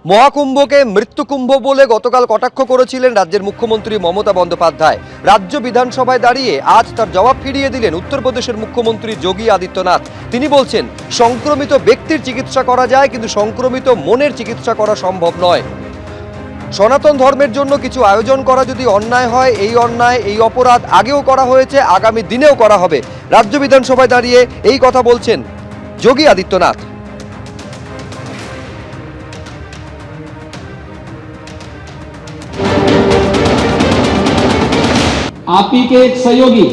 মহাকুম্ভকে মৃত্যুকুম্ভ বলে গতকাল কটাক্ষ করেছিলেন রাজ্যের মুখ্যমন্ত্রী মমতা বন্দ্যোপাধ্যায়। রাজ্য বিধানসভায় দাঁড়িয়ে আজ তার জবাব ফিরিয়ে দিলেন উত্তরপ্রদেশের মুখ্যমন্ত্রী যোগী আদিত্যনাথ। তিনি বলছেন, সংক্রমিত ব্যক্তির চিকিৎসা করা যায়, কিন্তু সংক্রমিত মনের চিকিৎসা করা সম্ভব নয়। সনাতন ধর্মের জন্য কিছু আয়োজন করা যদি অন্যায় হয়, এই অপরাধ আগেও করা হয়েছে, আগামী দিনেও করা হবে। রাজ্য বিধানসভায় দাঁড়িয়ে এই কথা বলছেন যোগী আদিত্যনাথ। आप ही के एक सहयोगी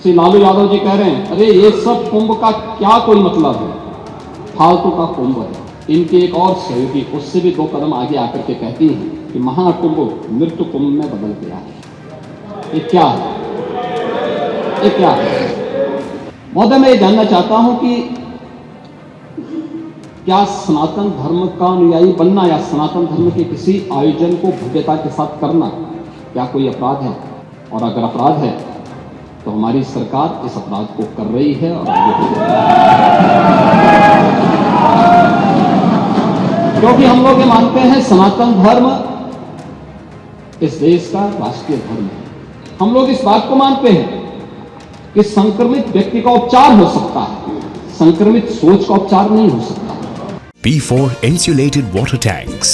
श्री लालू यादव जी कह रहे हैं, अरे ये सब कुंभ का क्या कोई मतलब है, फालतू का कुंभ है। इनके एक और सहयोगी उससे भी 2 कदम आगे आकर के कहती हैं कि महाकुंभ मृत्यु कुंभ में बदल गया है। ये क्या है? ये क्या है? महोदय, मैं ये जानना चाहता हूं कि क्या सनातन धर्म का अनुयायी बनना या सनातन धर्म के किसी आयोजन को भव्यता के साथ करना क्या कोई अपराध है? और अगर अपराध है तो हमारी सरकार इस अपराध को कर रही है और आगे भी करेगी। क्योंकि हम लोग ये मानते हैं सनातन धर्म इस देश का राष्ट्रीय धर्म है। हम लोग इस बात को मानते हैं कि संक्रमित व्यक्ति का उपचार हो सकता है, संक्रमित सोच का उपचार नहीं हो सकता। P4 insulated water tanks,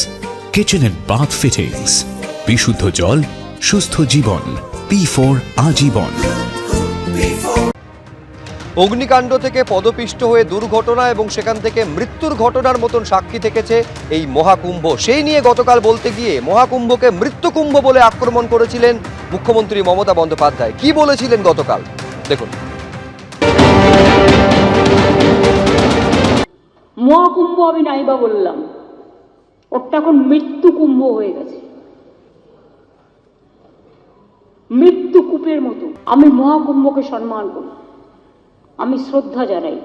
kitchen and bath fittings, বিশুদ্ধ জল, সুস্থ জীবন, P4 আজীবন। অগ্নিকাণ্ড থেকে পদপিষ্ট হয়ে দুর্ঘটনা এবং সেখান থেকে মৃত্যুর ঘটনার মতন সাক্ষী থেকেছে এই মহাকুম্ভ। সেই নিয়ে গতকাল বলতে গিয়ে মহাকুম্ভকে মৃত্যুকুম্ভ বলে আক্রমণ করেছিলেন মুখ্যমন্ত্রী মমতা বন্দ্যোপাধ্যায়। কি বলেছিলেন গতকাল দেখুন। মহাকুম্ভ আমি নাইবা বললাম, ওটা এখন মৃত্যুকুম্ভ হয়ে গেছে, মৃত্যুকূপের মতো। আমি মহাকুম্ভকে সম্মান করি, আমি শ্রদ্ধা জানাই,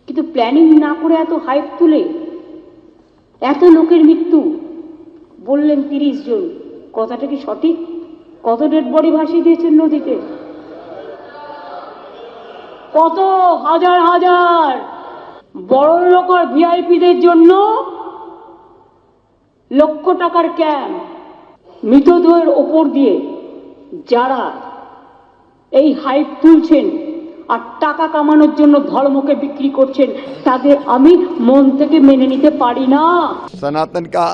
কিন্তু প্ল্যানিং না করে এত হাইপ তুলে এত লোকের মৃত্যু বললেন 30 জন, কথাটা কি সঠিক? কত ডেড বডি ভাসিয়ে দিয়েছেন নদীতে, কত হাজার হাজার বড় লোক আর ভিআইপিদের জন্য লক্ষ টাকার ক্যাম্প। মৃতদেহের ওপর দিয়ে যারা এই হাইপ তুলছেন আর টাকা কামানোর জন্য ধর্মকে বিক্রি করছেন, তাদের আমি মন থেকে মেনে নিতে পারি না। सनातन का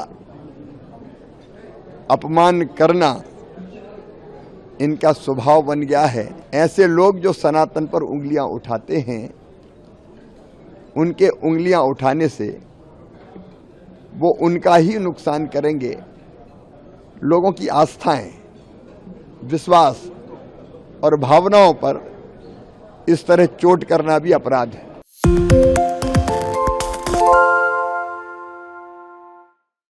अपमान करना इनका स्वभाव बन गया है। ऐसे लोग जो सनातन पर उंगलियां उठाते हैं, उनके उंगलियां उठाने से वो उनका ही नुकसान करेंगे। लोगों की आस्थाएं, विश्वास और भावनाओं पर इस तरह चोट करना भी अपराध है।